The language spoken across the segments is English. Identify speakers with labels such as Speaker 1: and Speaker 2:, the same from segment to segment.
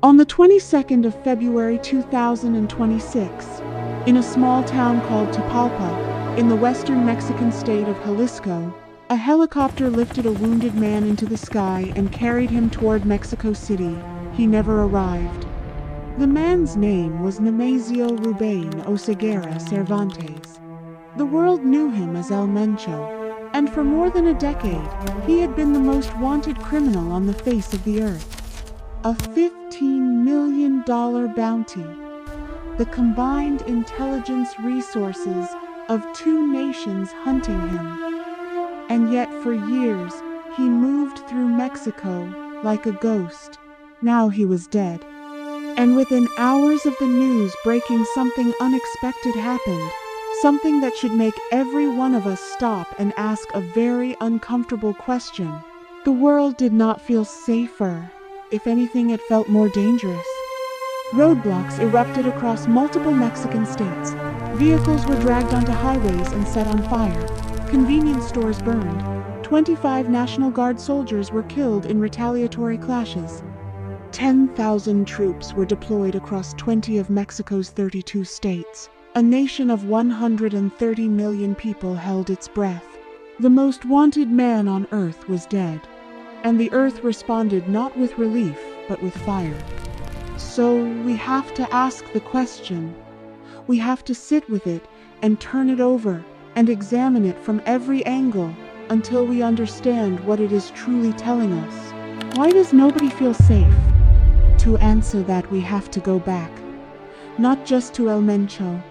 Speaker 1: On the 22nd of February 2026, in a small town called Tapalpa, in the western Mexican state of Jalisco, a helicopter lifted a wounded man into the sky and carried him toward Mexico City. He never arrived. The man's name was Nemesio Ruben Oseguera Cervantes. The world knew him as El Mencho, and for more than a decade, he had been the most wanted criminal on the face of the earth. A $15 million bounty. The combined intelligence resources of two nations hunting him. And yet for years, he moved through Mexico like a ghost. Now he was dead. And within hours of the news breaking, something unexpected happened. Something that should make every one of us stop and ask a very uncomfortable question. The world did not feel safer. If anything, it felt more dangerous. Roadblocks erupted across multiple Mexican states. Vehicles were dragged onto highways and set on fire. Convenience stores burned. 25 National Guard soldiers were killed in retaliatory clashes. 10,000 troops were deployed across 20 of Mexico's 32 states. A nation of 130 million people held its breath. The most wanted man on earth was dead. And the earth responded not with relief, but with fire. So we have to ask the question. We have to sit with it and turn it over and examine it from every angle until we understand what it is truly telling us. Why does nobody feel safe? To answer that, we have to go back. Not just to El Mencho,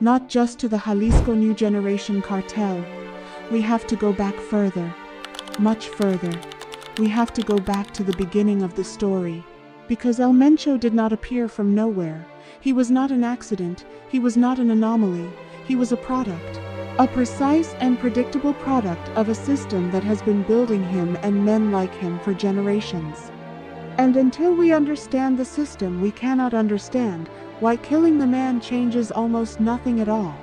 Speaker 1: not just to the Jalisco New Generation Cartel. We have to go back further, much further. We have to go back to the beginning of the story. Because El Mencho did not appear from nowhere. He was not an accident. He was not an anomaly. He was a product. A precise and predictable product of a system that has been building him and men like him for generations. And until we understand the system, we cannot understand why killing the man changes almost nothing at all.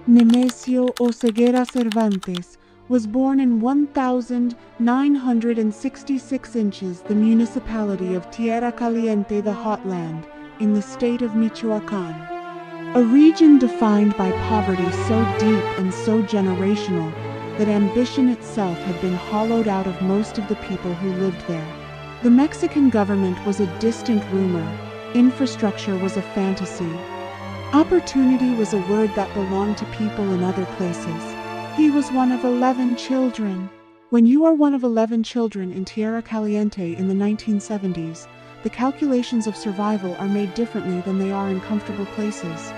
Speaker 1: Nemesio Oseguera Cervantes was born in 1966 inches, the municipality of Tierra Caliente, the Hot Land, in the state of Michoacan. A region defined by poverty so deep and so generational that ambition itself had been hollowed out of most of the people who lived there. The Mexican government was a distant rumor. Infrastructure was a fantasy. Opportunity was a word that belonged to people in other places. He was one of 11 children. When you are one of 11 children in Tierra Caliente in the 1970s, the calculations of survival are made differently than they are in comfortable places.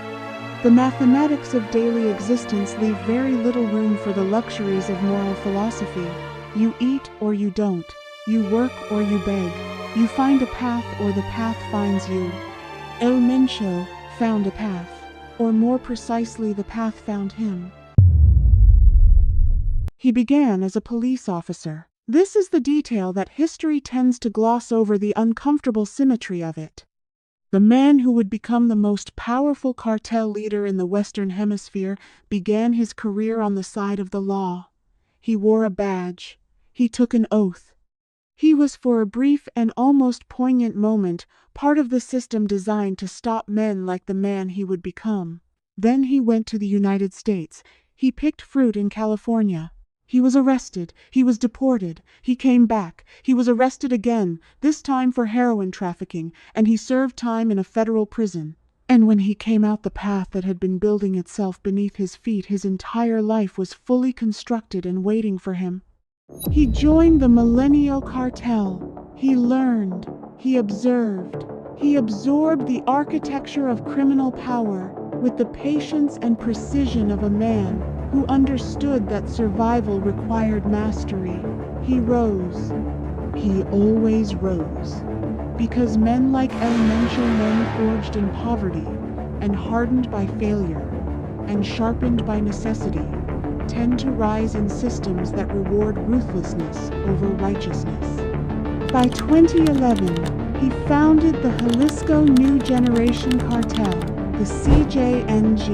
Speaker 1: The mathematics of daily existence leave very little room for the luxuries of moral philosophy. You eat or you don't. You work or you beg. You find a path or the path finds you. El Mencho found a path, or more precisely, the path found him. He began as a police officer. This is the detail that history tends to gloss over, the uncomfortable symmetry of it. The man who would become the most powerful cartel leader in the Western Hemisphere began his career on the side of the law. He wore a badge. He took an oath. He was, for a brief and almost poignant moment, part of the system designed to stop men like the man he would become. Then he went to the United States. He picked fruit in California. He was arrested. He was deported. He came back. He was arrested again, this time for heroin trafficking, and he served time in a federal prison. And when he came out, the path that had been building itself beneath his feet his entire life was fully constructed and waiting for him. He joined the Millennial Cartel. He learned. He observed. He absorbed the architecture of criminal power with the patience and precision of a man who understood that survival required mastery. He rose. He always rose. Because men like El Mencho, men forged in poverty and hardened by failure and sharpened by necessity, tend to rise in systems that reward ruthlessness over righteousness. By 2011, he founded the Jalisco New Generation Cartel, the CJNG,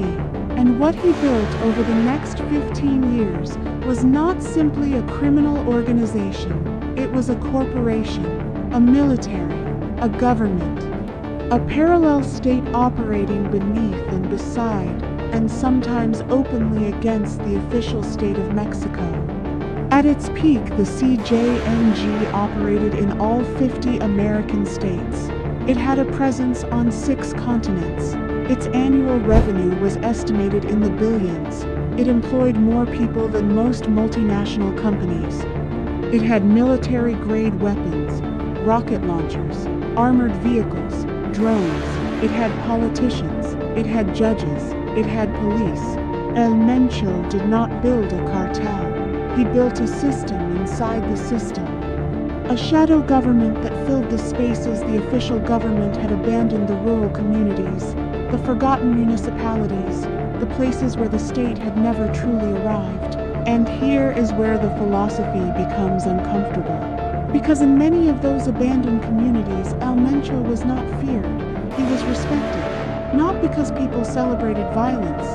Speaker 1: and what he built over the next 15 years was not simply a criminal organization. It was a corporation, a military, a government, a parallel state operating beneath and beside, and sometimes openly against the official state of Mexico. At its peak, the CJNG operated in all 50 American states. It had a presence on 6 continents. Its annual revenue was estimated in the billions. It employed more people than most multinational companies. It had military-grade weapons, rocket launchers, armored vehicles, drones. It had politicians. It had judges. It had police. El Mencho did not build a cartel. He built a system inside the system. A shadow government that filled the spaces the official government had abandoned: the rural communities, the forgotten municipalities, the places where the state had never truly arrived. And here is where the philosophy becomes uncomfortable. Because in many of those abandoned communities, El Mencho was not feared. He was respected, not because people celebrated violence,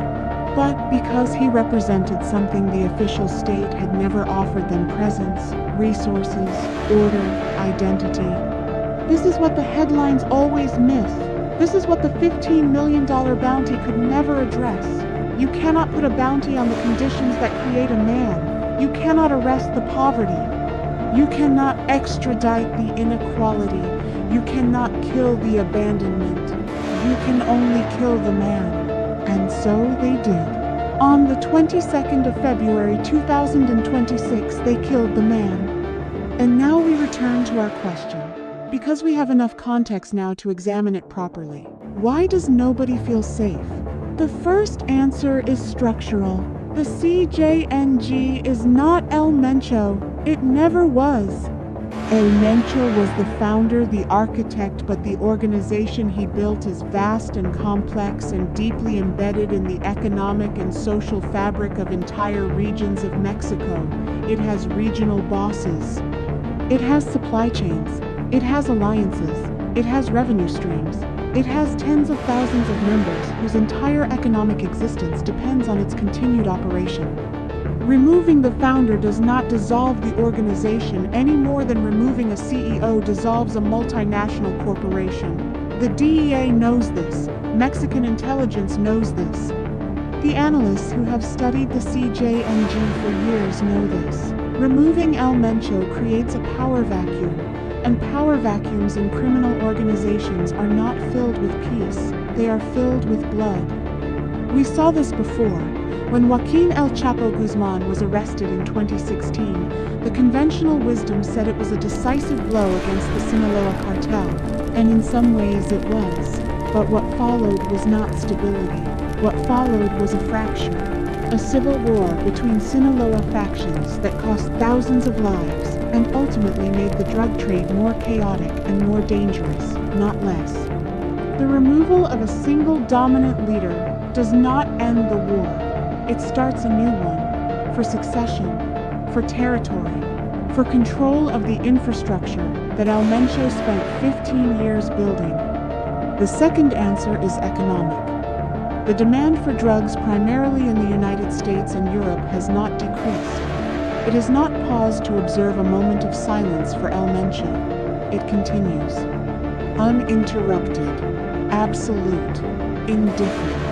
Speaker 1: but because he represented something the official state had never offered them: presence, resources, order, identity. This is what the headlines always miss. This is what the $15 million bounty could never address. You cannot put a bounty on the conditions that create a man. You cannot arrest the poverty. You cannot extradite the inequality. You cannot kill the abandonment. You can only kill the man. And so they did. On the 22nd of February 2026, they killed the man. And now we return to our question. Because we have enough context now to examine it properly. Why does nobody feel safe? The first answer is structural. The CJNG is not El Mencho. It never was. El Mencho was the founder, the architect, but the organization he built is vast and complex and deeply embedded in the economic and social fabric of entire regions of Mexico. It has regional bosses. It has supply chains. It has alliances. It has revenue streams. It has tens of thousands of members whose entire economic existence depends on its continued operation. Removing the founder does not dissolve the organization any more than removing a CEO dissolves a multinational corporation. The DEA knows this. Mexican intelligence knows this. The analysts who have studied the CJNG for years know this. Removing El Mencho creates a power vacuum, and power vacuums in criminal organizations are not filled with peace, they are filled with blood. We saw this before. When Joaquin El Chapo Guzman was arrested in 2016, the conventional wisdom said it was a decisive blow against the Sinaloa cartel, and in some ways it was. But what followed was not stability. What followed was a fracture, a civil war between Sinaloa factions that cost thousands of lives and ultimately made the drug trade more chaotic and more dangerous, not less. The removal of a single dominant leader does not end the war. It starts a new one, for succession, for territory, for control of the infrastructure that El Mencho spent 15 years building. The second answer is economic. The demand for drugs primarily in the United States and Europe has not decreased. It has not paused to observe a moment of silence for El Mencho. It continues. Uninterrupted, absolute, indifferent.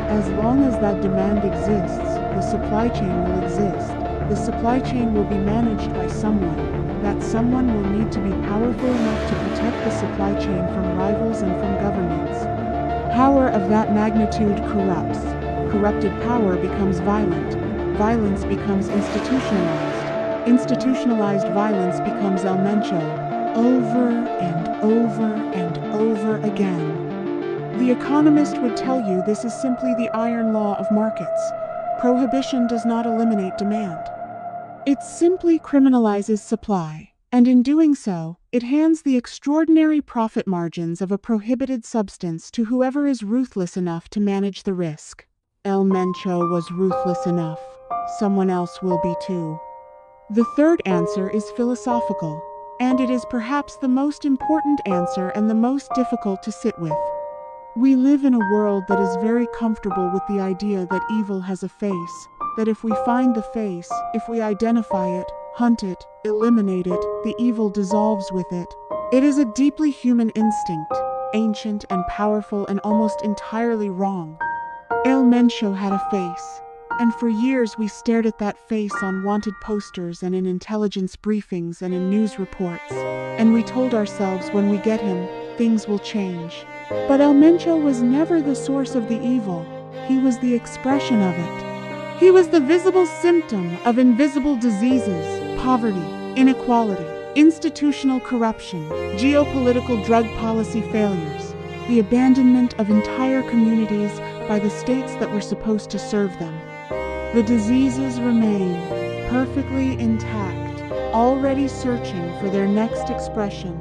Speaker 1: As long as that demand exists, the supply chain will exist. The supply chain will be managed by someone. That someone will need to be powerful enough to protect the supply chain from rivals and from governments. Power of that magnitude corrupts. Corrupted power becomes violent. Violence becomes institutionalized. Institutionalized violence becomes El Mencho. Over and over and over again. The economist would tell you this is simply the iron law of markets. Prohibition does not eliminate demand. It simply criminalizes supply, and in doing so, it hands the extraordinary profit margins of a prohibited substance to whoever is ruthless enough to manage the risk. El Mencho was ruthless enough. Someone else will be too. The third answer is philosophical, and it is perhaps the most important answer and the most difficult to sit with. We live in a world that is very comfortable with the idea that evil has a face, that if we find the face, if we identify it, Hunt it, eliminate it, the evil dissolves with it. It is a deeply human instinct, ancient and powerful and almost entirely wrong. El Mencho had a face, and for years we stared at that face on wanted posters and in intelligence briefings and in news reports, and we told ourselves when we get him, things will change. But El Mencho was never the source of the evil, he was the expression of it. He was the visible symptom of invisible diseases, poverty, inequality, institutional corruption, geopolitical drug policy failures, the abandonment of entire communities by the states that were supposed to serve them. The diseases remain, perfectly intact, already searching for their next expression.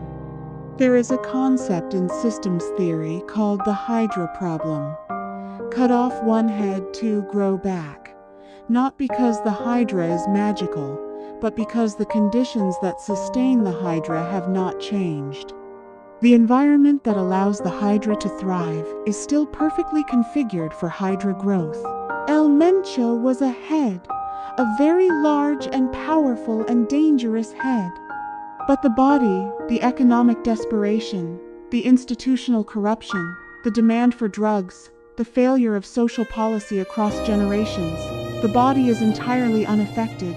Speaker 1: There is a concept in systems theory called the Hydra problem. Cut off one head to grow back. Not because the Hydra is magical, but because the conditions that sustain the Hydra have not changed. The environment that allows the Hydra to thrive is still perfectly configured for Hydra growth. El Mencho was a head, a very large and powerful and dangerous head. But the body, the economic desperation, the institutional corruption, the demand for drugs, the failure of social policy across generations, the body is entirely unaffected.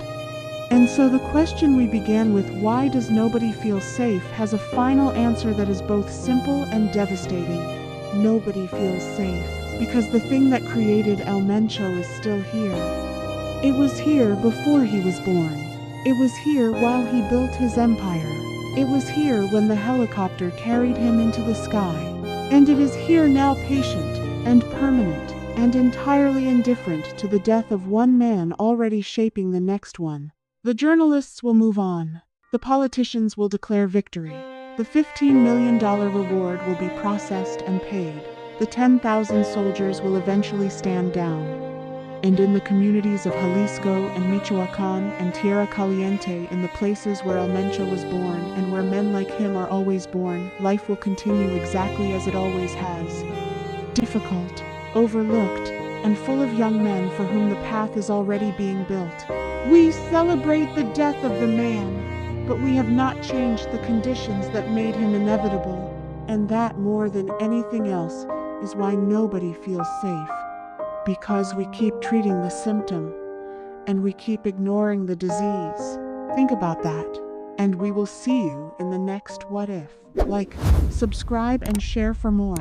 Speaker 1: And so the question we began with, why does nobody feel safe, has a final answer that is both simple and devastating. Nobody feels safe, because the thing that created El Mencho is still here. It was here before he was born. It was here while he built his empire. It was here when the helicopter carried him into the sky. And it is here now, patient and permanent and entirely indifferent to the death of one man already shaping the next one. The journalists will move on. The politicians will declare victory. The $15 million reward will be processed and paid. The 10,000 soldiers will eventually stand down. And in the communities of Jalisco and Michoacan and Tierra Caliente, in the places where El Mencho was born and where men like him are always born, life will continue exactly as it always has. Difficult, overlooked, and full of young men for whom the path is already being built. We celebrate the death of the man, but we have not changed the conditions that made him inevitable, and that more than anything else is why nobody feels safe. Because we keep treating the symptom, and we keep ignoring the disease. Think about that, and we will see you in the next What If. Like, subscribe, and share for more.